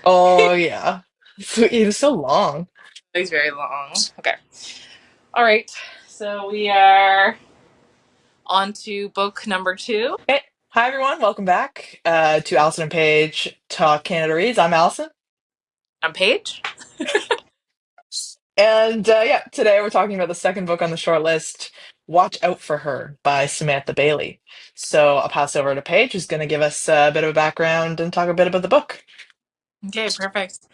Oh yeah. It was so long. It's very long. Okay. All right. So we are on to book number two. Hey, hi everyone, welcome back to Alison and Paige Talk Canada Reads. I'm Alison. I'm Paige. And yeah, today we're talking about the second book on the short list, Watch Out for Her by Samantha Bailey. So I'll pass over to Paige, who's going to give us a bit of a background and talk a bit about the book. Okay, perfect.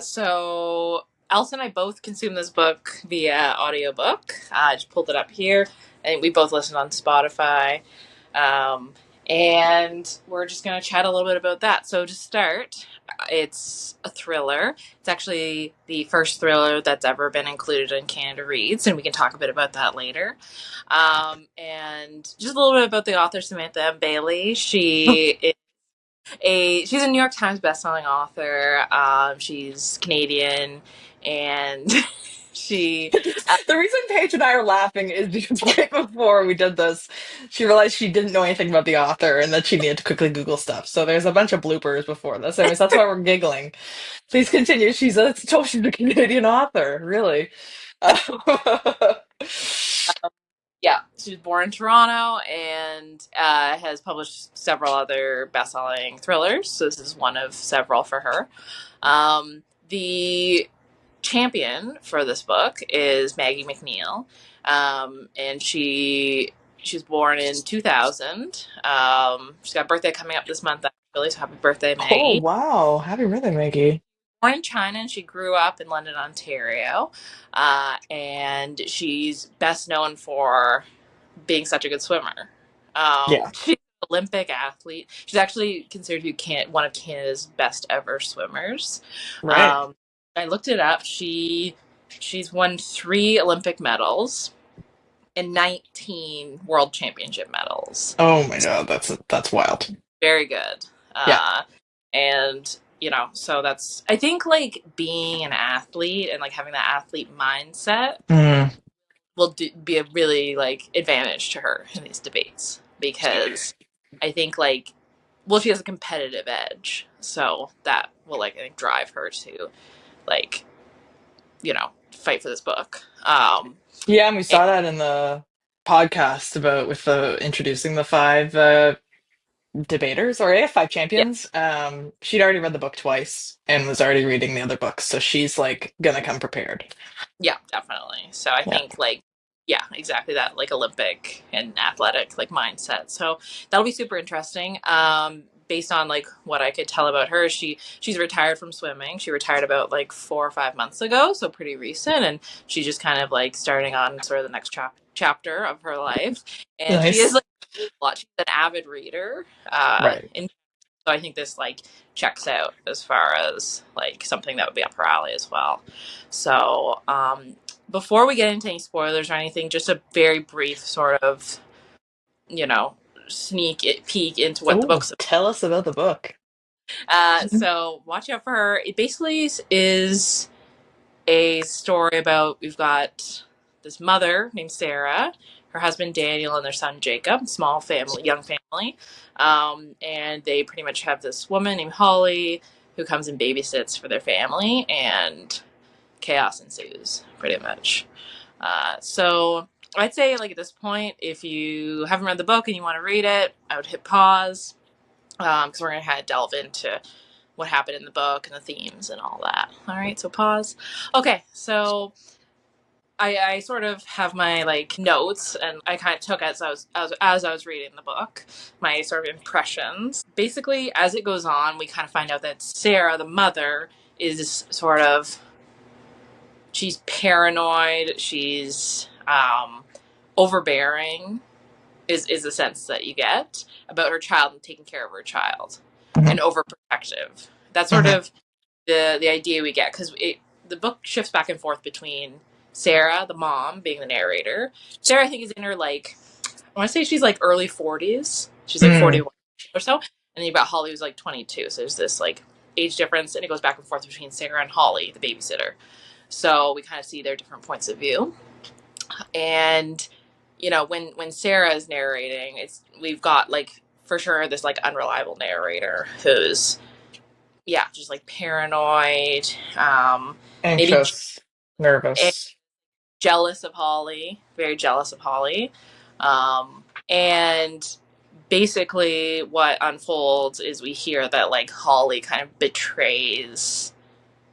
So Alison and I both consumed this book via audiobook. I just pulled it up here, and we both listened on Spotify. Um, and we're just going to chat a little bit about that. So to start, it's a thriller. It's actually the first thriller that's ever been included in Canada Reads, and we can talk a bit about that later. And just a little bit about the author, Samantha Bailey. She's a New York Times bestselling author. She's Canadian, and she The reason Paige and I are laughing is because right before we did this, she realized she didn't know anything about the author and that she needed to quickly Google stuff. So there's a bunch of bloopers before this. Anyways, that's why we're giggling. Please continue. She's a Canadian author, really. yeah, she was born in Toronto and has published several other best-selling thrillers. So this is one of several for her. The champion for this book is Maggie McNeil, and she was born in 2000. She's got a birthday coming up this month, actually. So happy birthday, Oh Maggie! wow! Happy birthday, Maggie. Born in China, and she grew up in London, Ontario. And she's best known for being such a good swimmer. Yeah. She's an Olympic athlete. She's actually considered to be one of Canada's best ever swimmers. Right. Um, I looked it up. She's won 3 Olympic medals and 19 World Championship medals. Oh my God, that's wild. Very good. Yeah. And so that's, I think, like, being an athlete and like having that athlete mindset Mm. be a really like advantage to her in these debates, because I think, like, well, she has a competitive edge, so that will, like, I think, drive her to, like, fight for this book. Yeah, and we And saw that in the podcast about with the introducing the five debaters or five yeah, champions. She'd already read the book twice and was already reading the other books, so she's like gonna come prepared. yeah, definitely. So I Yeah. think, like, yeah, exactly that, like, Olympic and athletic, like, mindset. So that'll be super interesting. Based on, like, what I could tell about her, she's retired from swimming. She retired about like 4 or 5 months ago, so pretty recent, and she's just kind of like starting on sort of the next chapter of her life. And she is Nice. like a lot. She's an avid reader, Right. and so I think this, like, checks out as far as like something that would be up her alley as well. So before we get into any spoilers or anything, just a very brief sort of, you know, peek into what the Oh, book's about. tell us about the book. So watch out for her. It basically is a story about, we've got this mother named Sarah, her husband Daniel, and their son Jacob. Small family, young family, and they pretty much have this woman named Holly who comes and babysits for their family, and chaos ensues pretty much. So I'd say, like, at this point, if you haven't read the book and you want to read it, I would hit pause, because we're going to kind of delve into what happened in the book and the themes and all that. All right, so pause. Okay, so I sort of have my, like, notes, and I kind of took as I was reading the book, my sort of impressions. Basically, as it goes on, we kind of find out that Sarah, the mother, is sort of, she's paranoid. She's overbearing. Is the sense that you get about her child and taking care of her child, Mhm. and overprotective. That's sort Mhm. of the idea we get, because the book shifts back and forth between Sarah, the mom, being the narrator. Sarah, I think, is in her, like, I want to say she's like early 40s. She's like Mm. 41 or so. And then you've got Holly, who's like 22. So there's this, like, age difference, and it goes back and forth between Sarah and Holly, the babysitter. So we kind of see their different points of view. And when Sarah is narrating, we've got, like, for sure, this, like, unreliable narrator who's yeah, just like paranoid, maybe Anxious, nervous. jealous of Holly, very jealous of Holly. And basically, what unfolds is we hear that like Holly kind of betrays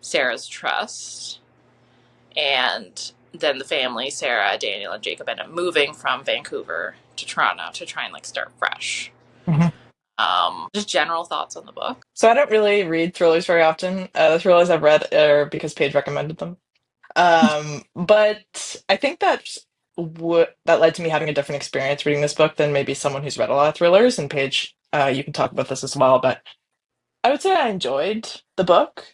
Sarah's trust, and then the family, Sarah, Daniel, and Jacob, end up moving from Vancouver to Toronto to try and like start fresh. Mhm. Just general thoughts on the book. So I don't really read thrillers very often. The thrillers I've read are because Paige recommended them. But I think that led to me having a different experience reading this book than maybe someone who's read a lot of thrillers. And Paige, you can talk about this as well, but I would say I enjoyed the book.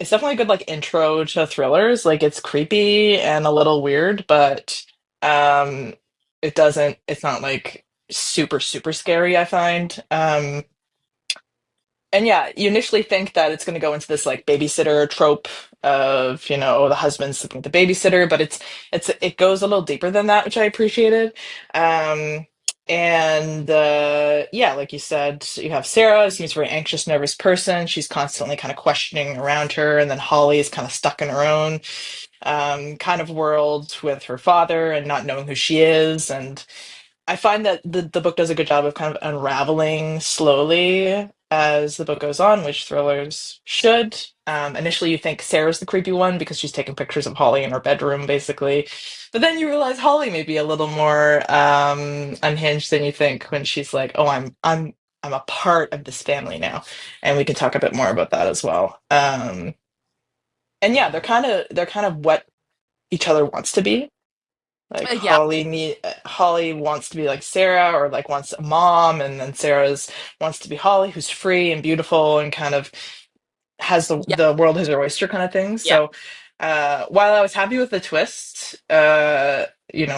It's definitely a good like intro to thrillers. Like it's creepy and a little weird, but um, it's not like super super scary, I find. And yeah, you initially think that it's going to go into this like babysitter trope of, oh, the husband's sleeping with the babysitter, but it goes a little deeper than that, which I appreciated. Um, and yeah, like you said, you have Sarah, who seems a very anxious, nervous person. She's constantly kind of questioning around her, and then Holly is kind of stuck in her own kind of world with her father and not knowing who she is. And I find that the book does a good job of kind of unraveling slowly as the book goes on, which thrillers should. Initially, you think Sarah's the creepy one because she's taking pictures of Holly in her bedroom, basically. But then you realize Holly may be a little more unhinged than you think when she's like, "Oh, I'm a part of this family now," and we can talk a bit more about that as well. And yeah, they're kind of what each other wants to be. Like Yeah, Holly wants to be like Sarah or like wants a mom, and then Sarah's wants to be Holly, who's free and beautiful and kind of has the yeah, the world as her oyster kind of thing. yeah, So while I was happy with the twist,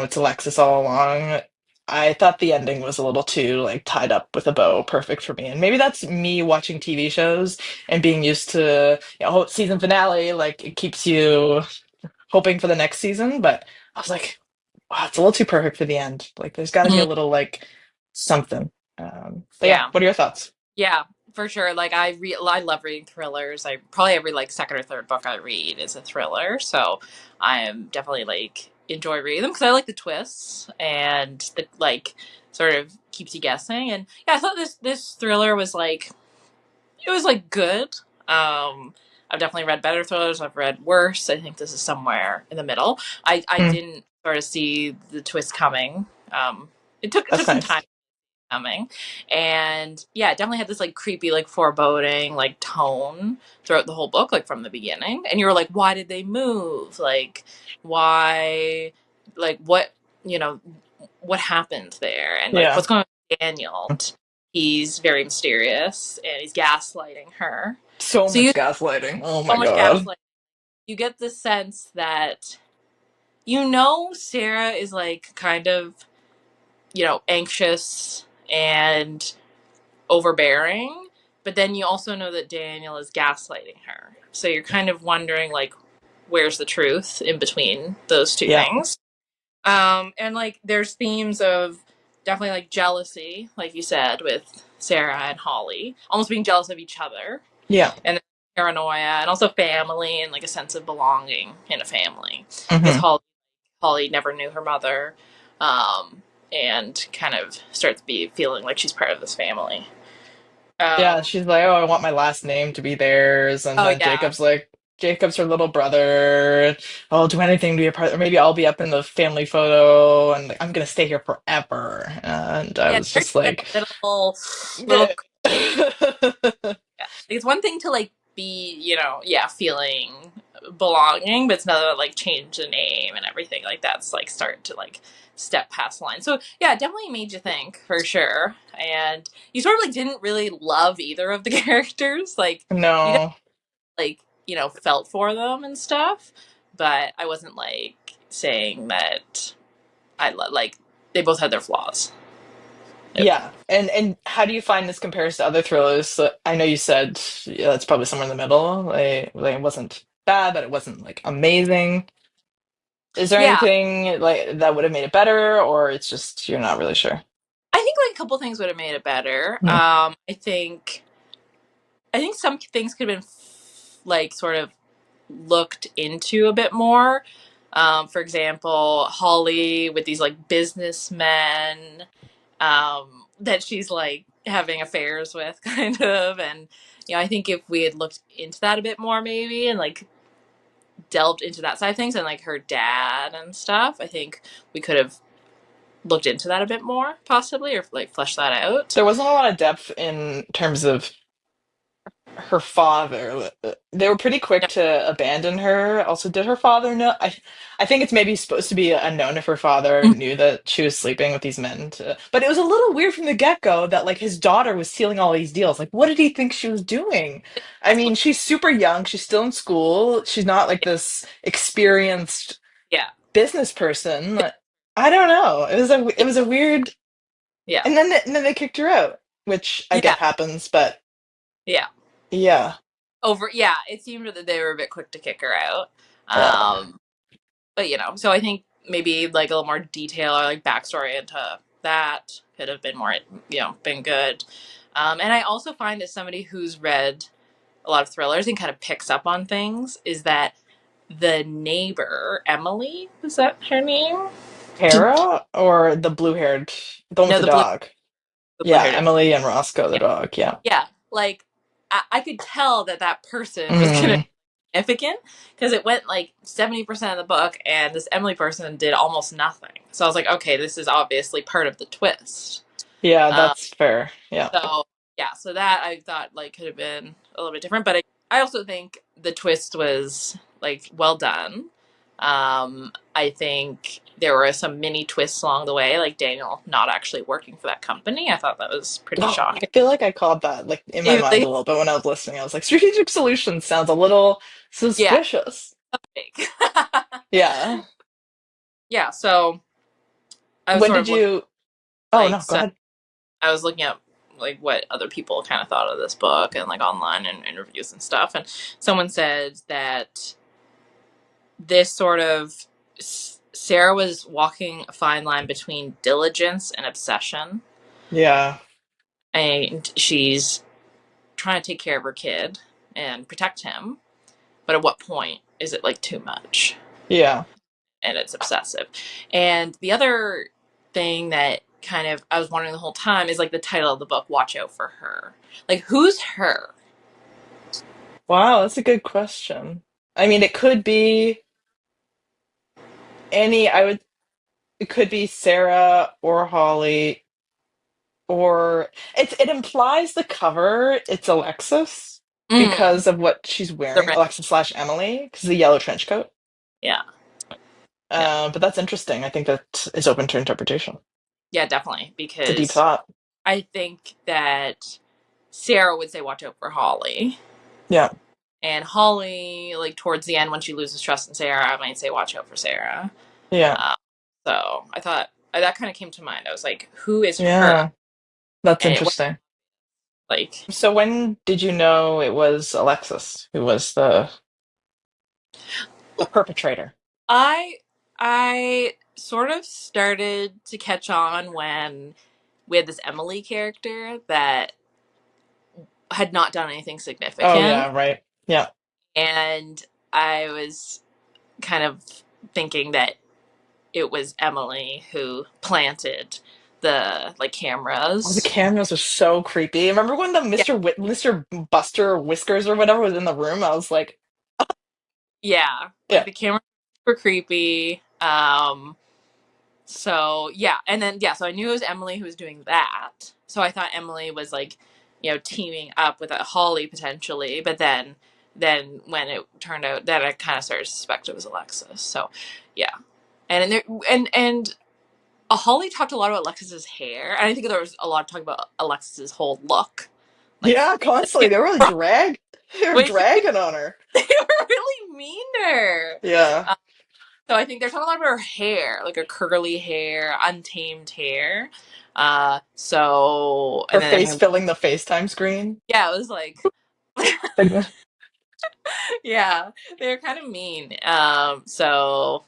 it's Alexis all along. I thought the ending was a little too like tied up with a bow, perfect for me. And maybe that's me watching TV shows and being used to, season finale, like it keeps you hoping for the next season. But I was like, wow, it's a little too perfect for the end. Like, there's got to be mhm, a little like something. But yeah, yeah. what are your thoughts? Yeah, for sure. Like I love reading thrillers. I probably every like second or third book I read is a thriller. So I am definitely like enjoy reading them because I like the twists and the like sort of keeps you guessing. And yeah, I thought this thriller was like it was like good. I've definitely read better thrillers. I've read worse. I think this is somewhere in the middle. I Mm, didn't sort of see the twist coming. It took that's some nice. time coming. And yeah, it definitely had this like creepy, like foreboding, like tone throughout the whole book, like from the beginning. And you were like, why did they move? Like, why, like, you know, what happened there? And like, Yeah, what's going on with Daniel? He's very mysterious and he's gaslighting her. so So you much gaslighting. Oh so my much god. gaslighting. You get the sense that Sarah is like kind of anxious and overbearing, but then you also know that Daniel is gaslighting her. So you're kind of wondering like where's the truth in between those two Yeah, things. And like there's themes of definitely like jealousy, like you said, with Sarah and Holly, almost being jealous of each other, yeah. and then paranoia, and also family and like a sense of belonging in a family. Because Hmm. Holly never knew her mother, um, and kind of starts feeling like she's part of this family. Yeah, Um, she's like, oh, I want my last name to be theirs. And oh then yeah, Jacob's her little brother. I'll do anything to be a part, or maybe I'll be up in the family photo and like, I'm gonna stay here forever. And I yeah, was there's just like like, a little. Yeah. It's one thing to like be, yeah, feeling belonging, but it's another like change the name and everything like that's like start to like step past the line. So yeah, it definitely made you think for sure. And you sort of like didn't really love either of the characters. Like you no. like felt for them and stuff, but I wasn't like saying that like they both had their flaws. Yep. Yeah, and how do you find this compares to other thrillers? So I know you said yeah, it's probably somewhere in the middle. Like it wasn't bad, but it wasn't like amazing. Is there Yeah, anything like that would have made it better, or it's just you're not really sure? I think like a couple things would have made it better. Hmm. I think I think some things could have been like sort of looked into a bit more. For example, Holly with these like businessmen that she's like having affairs with, kind of. And, I think if we had looked into that a bit more, maybe, and like delved into that side of things and like her dad and stuff, I think we could have looked into that a bit more, possibly, or like fleshed that out. There wasn't a lot of depth in terms of her father. They were pretty quick No, to abandon her. Also, did her father know? I think it's maybe supposed to be unknown if her father mhm, knew that she was sleeping with these men. But it was a little weird from the get-go that like his daughter was sealing all these deals. Like, what did he think she was doing? I that's mean, what, she's super young. She's still in school. She's not like this experienced yeah, business person. I don't know. It yeah, was a weird. yeah, And then they kicked her out, which I yeah, get happens. But yeah. yeah. Yeah, it seemed that they were a bit quick to kick her out. Oh. But so I think maybe like a little more detail or like backstory into that could have been more, been good. And I also find as somebody who's read a lot of thrillers and kind of picks up on things, is that the neighbor, Emily, was that her name? Did, Tara or the blue haired, the one with no, the dog? the blue Yeah, haired. Emily and Roscoe, the Yeah, dog. Yeah. yeah. Like I could tell that that person was gonna Mm, be significant because it went like 70% of the book, and this Emily person did almost nothing. So I was like, okay, this is obviously part of the twist. yeah, Um, that's fair. Yeah. so yeah, so that I thought like could have been a little bit different, but I also think the twist was like well done. I think there were some mini twists along the way, like Daniel not actually working for that company. I thought that was pretty Oh, I shocking. feel like I called that like in my Even mind a little bit when I was listening. I was like, strategic solutions sounds a little yeah, suspicious. fake. Yeah. Yeah, so I was When sort did of looking you? Oh like no, go so ahead. I was looking at like what other people kind of thought of this book and like online and interviews and stuff, and someone said that this sort of Sarah was walking a fine line between diligence and obsession, Yeah. and she's trying to take care of her kid and protect him, but at what point is it like too much Yeah. and it's obsessive? And the other thing that kind of I was wondering the whole time is like the title of the book, Watch Out for Her. Like, who's her? Wow, that's a good question. I mean, it could be any. It could be Sarah or Holly. Or it implies the cover it's Alexis Mm, because of what she's the wearing, ring. Alexis slash Emily, because the yellow trench coat. Yeah, yeah, But that's interesting. I think that is open to interpretation. yeah, definitely. It's a deep Because thought. I think that Sarah would say, watch out for Holly. Yeah, And Holly, like towards the end when she loses trust in Sarah, I might say, watch out for Sarah. yeah, Uh, so I thought that kind of came to mind. I was like, who is her? yeah. That's And it was interesting. like, So when did you know it was Alexis who was the perpetrator? I I sort of started to catch on when we had this Emily character that had not done anything Oh significant, yeah, right. Yeah. and I was kind of thinking that it was Emily who planted the like Oh, the cameras. cameras are so creepy. Remember when the Yeah, Mr. Buster Whiskers or whatever was in the room? I was like, yeah, like yeah, the cameras were creepy. So yeah, and then yeah, so I knew it was Emily who was doing that. So I thought Emily was like, teaming up with a Holly potentially, but then when it turned out that I kind of started to suspect it was Alexis. So yeah, and there and Holly talked a lot about Alexis's hair, and I think there was a lot of talk about Alexis's whole look, like yeah, constantly. They were really they were which dragging on her. they were really mean to her. Yeah. So I think they're talking a lot about her hair, like her curly hair, untamed hair. So Her and then they're face talking, filling the FaceTime screen. yeah, it was like, Like, yeah, they're kind of mean. So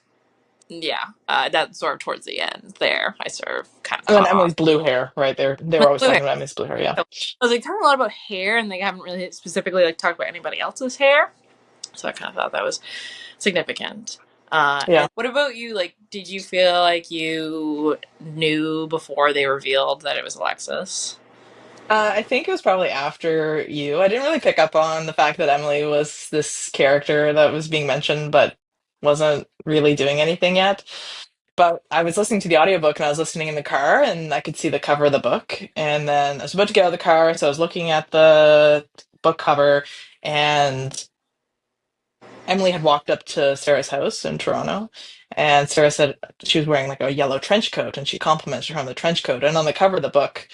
Yeah, that's sort of towards the end there. I sort of kind of And then caught on. Emily's blue hair, right there. They were always Blue hair. talking about Emily's blue hair. Yeah, So I was like talking a lot about hair, and they haven't really specifically like talked about anybody else's hair. So I kind of thought that was significant. yeah. And what about you? Like, did you feel like you knew before they revealed that it was Alexis? I think it was probably after you. I didn't really pick up on the fact that Emily was this character that was being mentioned, but wasn't really doing anything yet. But I was listening to the audiobook and I was listening in the car and I could see the cover of the book. And then I was about to get out of the car, so I was looking at the book cover and Emily had walked up to Sarah's house in Toronto, and Sarah said she was wearing like a yellow trench coat, and she complimented her on the trench coat. And on the cover of the book,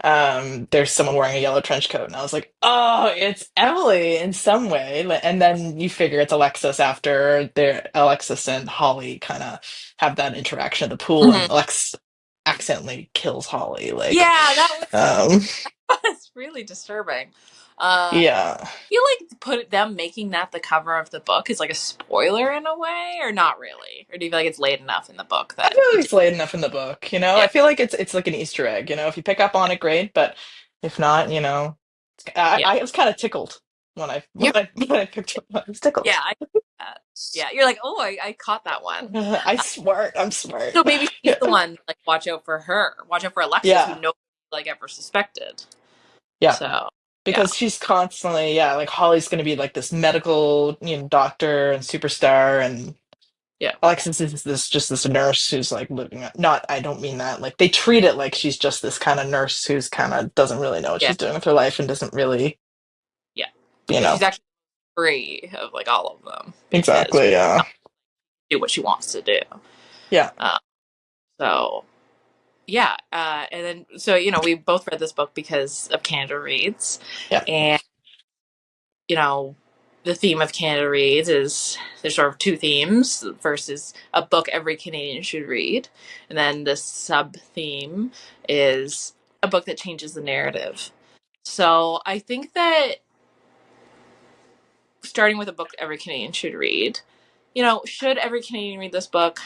there's someone wearing a yellow trench coat, and I was like, "Oh, it's Emily in some way." And then you figure it's Alexis after Alexis and Holly kind of have that interaction at the pool, Mm-hmm. and Alex accidentally kills Holly. Like, Yeah, that was um, that's really disturbing. I yeah. feel like put them making that the cover of the book is like a spoiler in a way, or not really, or do you feel like it's late enough in the book I that feel you like do? it's late enough in the book, you know. Yeah, I feel like it's like an Easter egg, you know. If you pick up on it, great. But if not, you know, yeah, I was kind of tickled when I you when I picked up. I was tickled. yeah, yeah. You're like, oh, I caught that one. I smart. I'm smart. So maybe she's Yeah, the one. Like, watch out for her. Watch out for Alexis, who yeah, nobody like ever suspected. yeah. So yeah, Because she's constantly, yeah, like Holly's going to be like this medical, you know, doctor and superstar, and yeah, Alexis is this just this nurse who's like living. Not, I don't mean that. Like they treat it like she's just this kind of nurse who's kind of doesn't really know what yeah, she's doing with her life and doesn't really, yeah. you But know. she's actually free of like all of them because Exactly. Yeah. do what she wants to do. Yeah. Uh, so yeah, and then so we both read this book because of Canada Reads, Yeah. and you know the theme of Canada Reads is there's sort of two themes. The first is a book every Canadian should read, and then the sub theme is a book that changes the narrative. So I think that starting with a book every Canadian should read, should every Canadian read this book?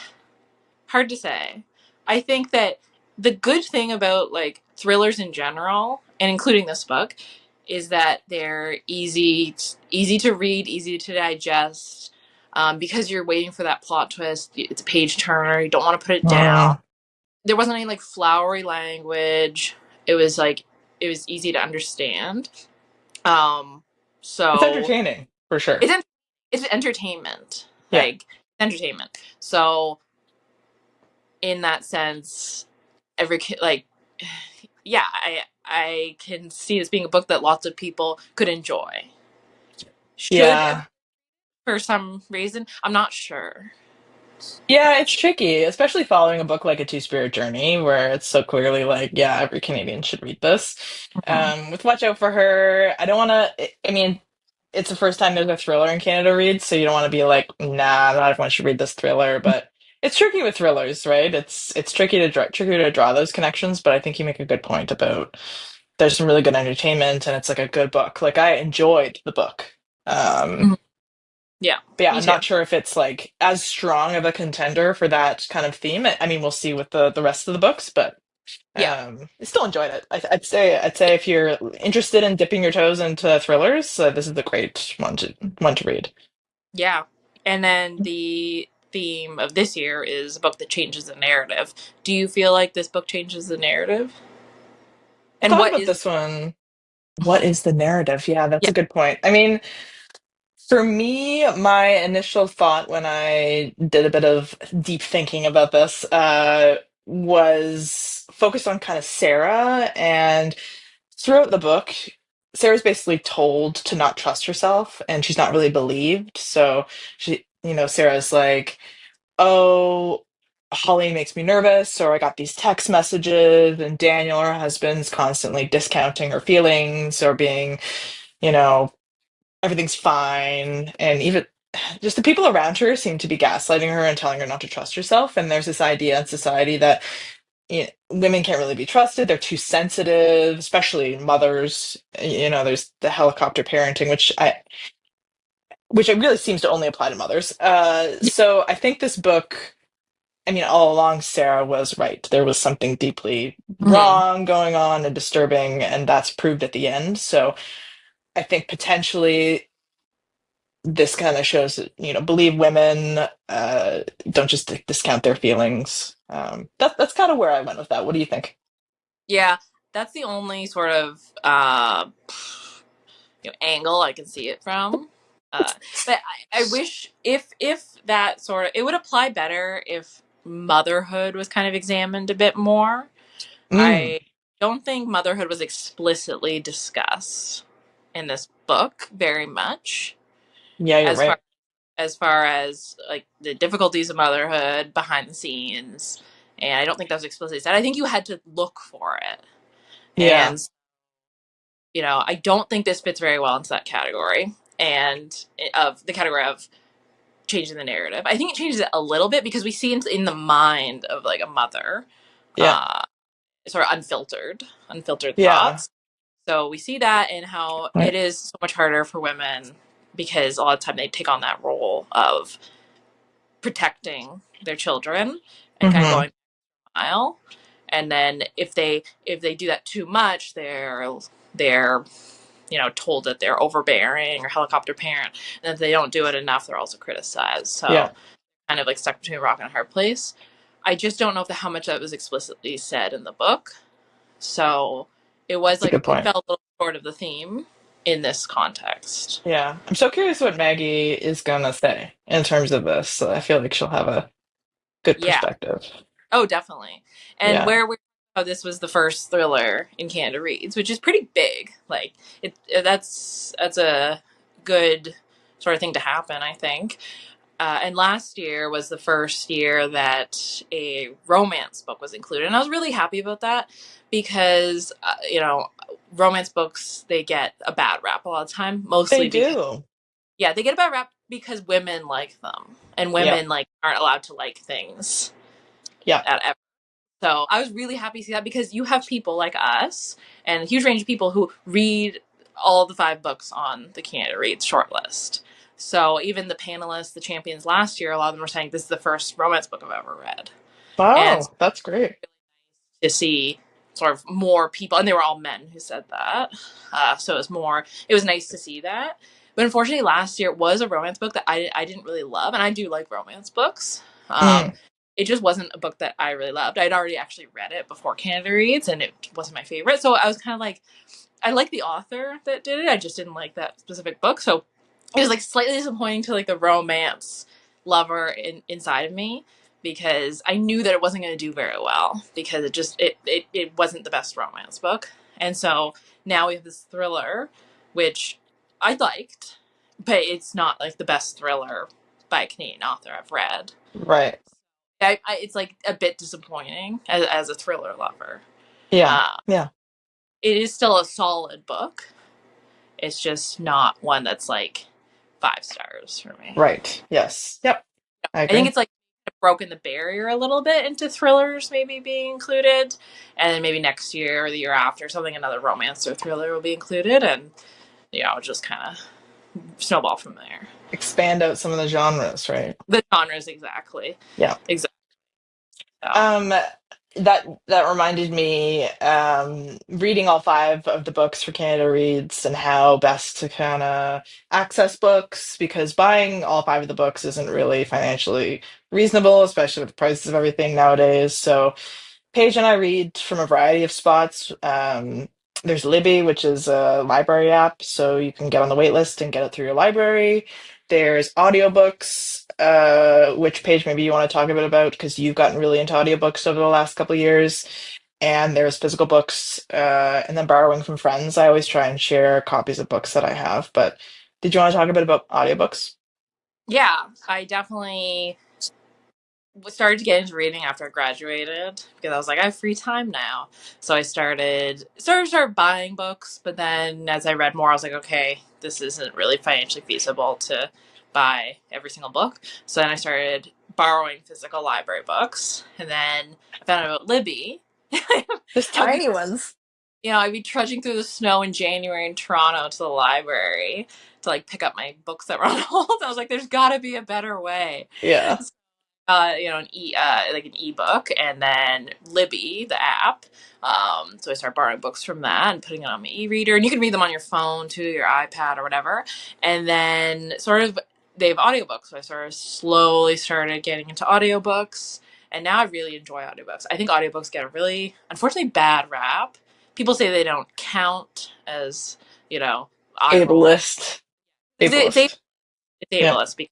Hard to say. I think that the good thing about like thrillers in general, and including this book, is that they're easy to read, easy to digest, because you're waiting for that plot twist. It's a page turner. You don't want to put it down. Mm. There wasn't any like flowery language. It was like it was easy to understand. Um, It's so entertaining for sure. it's it's entertainment, Yeah. like entertainment. So in that sense, like yeah, I can see this being a book that lots of people could enjoy. Should Yeah. for some reason, I'm not sure. Yeah, it's tricky, especially following a book like A Two-Spirit Journey, where it's so clearly like, yeah, every Canadian should read this. Mhm. With Watch Out for Her, I don't want to, I mean, it's the first time there's a thriller in Canada read, so you don't want to be like, nah, not everyone should read this thriller, but it's tricky with thrillers, right? It's tricky to draw those connections, but I think you make a good point about there's some really good entertainment and it's like a good book. Like I enjoyed the book. Um, Mhm. Yeah, but yeah, me I'm too. not sure if it's like as strong of a contender for that kind of theme. I mean, we'll see with the rest of the books, but Yeah, I still enjoyed it. I'd say if you're interested in dipping your toes into thrillers, this is a great one to read. yeah. And then the theme of this year is a book that changes the narrative. Do you feel like this book changes the narrative? I And thought what about is? this one. What Mhm. is the narrative? Yeah, that's Yeah. a good point. I mean, for me, my initial thought when I did a bit of deep thinking about this was focused on kind of Sarah. And throughout the book, Sarah's basically told to not trust herself, and she's not really believed. So Sarah's like, "Oh, Holly makes me nervous," or "I got these text messages," and Daniel, her husband's constantly discounting her feelings or being, you know, everything's fine. And even just the people around her seem to be gaslighting her and telling her not to trust herself. And there's this idea in society that women can't really be trusted. They're too sensitive, especially mothers. There's the helicopter parenting, which it really seems to only apply to mothers. So I think this book I mean, all along, Sarah was right. There was something deeply Hmm. wrong going on and disturbing, and that's proved at the end. So I think potentially this kind of shows that, believe women, don't just discount their feelings. That's kind of where I went with that. What do you think? Yeah, that's the only sort of angle I can see it from. But I wish if that sort of it would apply better if motherhood was kind of examined a bit more. Mm, I don't think motherhood was explicitly discussed in this book very much yeah, you're as far right. as like the difficulties of motherhood behind the scenes, and I don't think that was explicitly said. I think you had to look for it, Yeah, and I don't think this fits very well into that category and of the category of changing the narrative. I think it changes it a little bit because we see in the mind of like a mother, yeah, uh, sort of unfiltered yeah. thoughts. So we see that and how it Right. is so much harder for women because a lot of the time they take on that role of protecting their children and kind of Hmm. going a mile. And then if they do that too much, they're told that they're overbearing or helicopter parent, and if they don't do it enough, they're also criticized. Yeah, So kind of like stuck between a rock and a hard place. I just don't know if how much that was explicitly said in the book. So it was that's a like good it point. felt a little short of the theme in this context. Yeah, I'm so curious what Maggie is gonna say in terms of this. So I feel like she'll have a good Yeah. perspective. Oh, definitely. And Yeah, where we oh, this was the first thriller in Canada Reads, which is pretty big. Like that's a good sort of thing to happen, I think. And last year was the first year that a romance book was included, and I was really happy about that because romance books they get a bad rap a lot of time, they mostly because do. they get a bad rap because women like them, and Yeah, women like aren't allowed to like things yeah, at so I was really happy to see that because you have people like us and a huge range of people who read all the 5 books on the Canada Reads shortlist. So even the panelists, the champions last year, a lot of them were saying this is the first romance book I've ever read. And wow, that's great. to see sort of more people, and they were all men who said that. So it was nice to see that. But unfortunately, last year it was a romance book that I didn't really love, and I do like romance books. Mm, It just wasn't a book that I really loved. I'd already actually read it before Canada Reads, and it wasn't my favorite. So I was kind of like, I like the author that did it. I just didn't like that specific book. So it was like slightly disappointing to like the romance lover inside of me because I knew that it wasn't going to do very well because it wasn't the best romance book. And so now we have this thriller, which I liked, but it's not like the best thriller by a Canadian author I've read. right. It's like a bit disappointing as a thriller lover. Yeah, Uh, yeah, it is still a solid book. It's just not one that's like 5 stars for me. right. Yes. Yep, I I think agree. it's like broken the barrier a little bit into thrillers maybe being included, and then maybe next year or the year after something another romance or thriller will be included, and just kind of snowball from there. Expand out some of the genres, right? The genres exactly, Yeah. exactly. So. Um, that reminded me, reading all 5 of the books for Canada Reads and how best to kind of access books because buying all 5 of the books isn't really financially reasonable, especially with the prices of everything nowadays. So Paige and I read from a variety of spots. There's Libby, which is a library app, so you can get on the wait list and get it through your library. There's audiobooks, which Paige, maybe you want to talk a bit about because you've gotten really into audiobooks over the last couple of years. And there's physical books, and then borrowing from friends. I always try and share copies of books that I have. But did you want to talk a bit about audiobooks? Yeah, I definitely started to get into reading after I graduated because I was like, I have free time now. So I started buying books, but then as I read more, I was like, okay, this isn't really financially feasible to buy every single book. So then I started borrowing physical library books, and then I found out about Libby. There's I would be, tiny ones. I'd be trudging through the snow in January in Toronto to the library to like pick up my books that were on hold. I was like, there's got to be a better way. Yeah. like an ebook, and then Libby, the app. So I started borrowing books from that and putting it on my e-reader, and you can read them on your phone too, your iPad or whatever. And then sort of they have audiobooks, so I sort of slowly started getting into audiobooks, and now I really enjoy audiobooks. I think audiobooks get a really, unfortunately, bad rap. People say they don't count as, Audible. Ableist. They Ableist. it's Yeah. ableist because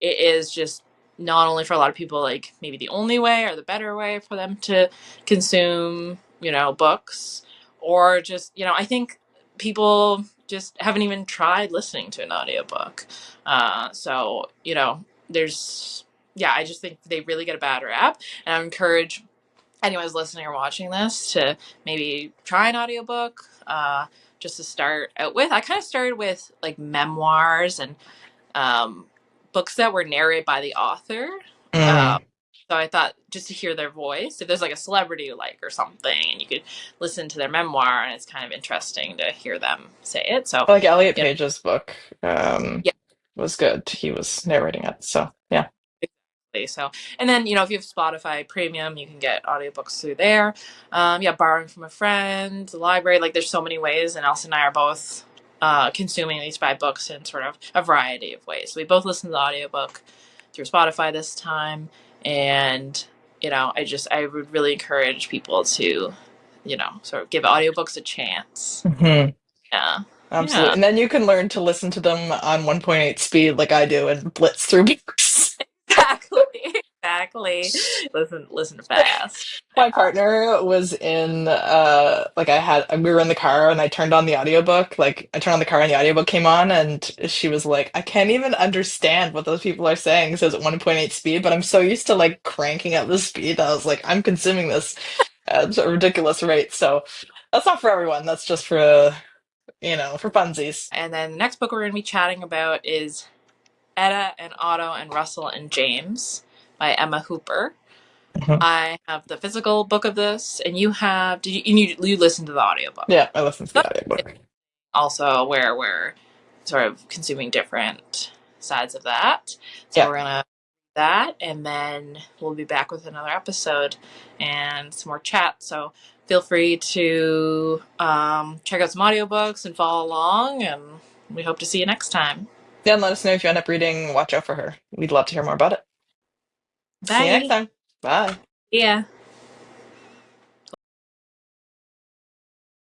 it is just not only for a lot of people like maybe the only way or the better way for them to consume books, or just I think people just haven't even tried listening to an audiobook. So there's yeah, I just think they really get a bad rap, and I encourage anyone who's listening or watching this to maybe try an audiobook, just to start out with. I kind of started with like memoirs and um, books that were narrated by the author. Uh, Mm. so I thought just to hear their voice, if there's like a celebrity you like or something, and you could listen to their memoir, and it's kind of interesting to hear them say it. So, I like Elliot you know, Page's book. yeah. Was good. He was narrating it. So yeah. So, and then, if you have Spotify Premium, you can get audiobooks through there. Yeah, borrowing from a friend, the library, like there's so many ways. And Alison and I are both consuming these 5 books in sort of a variety of ways. So we both listen to the audiobook through Spotify this time. And, I would really encourage people to, sort of give audiobooks a chance. Hmm. Yeah. Absolutely. Yeah. And then you can learn to listen to them on 1.8 speed like I do and blitz through books. Exactly. Exactly. Listen fast. My Yeah. partner was in like we were in the car and I turned on the audiobook. Like I turned on the car and the audiobook came on and she was like, I can't even understand what those people are saying. It says at 1.8 speed, but I'm so used to like cranking up the speed that I was like, I'm consuming this at a ridiculous rate. So that's not for everyone. That's just for for funsies. And then the next book we're going to be chatting about is Etta and Otto and Russell and James by Emma Hooper. Mhm. I have the physical book of this, and you have. You listen to the audiobook? Yeah, I listened to the That's audiobook. also where we're sort of consuming different sides of that. So Yeah. we're gonna do that, and then we'll be back with another episode and some more chat. So feel free to check out some audiobooks and follow along, and we hope to see you next time. Yeah, and let us know if you end up reading Watch Out for Her. We'd love to hear more about it. See you next Bye. time. Bye. Yeah.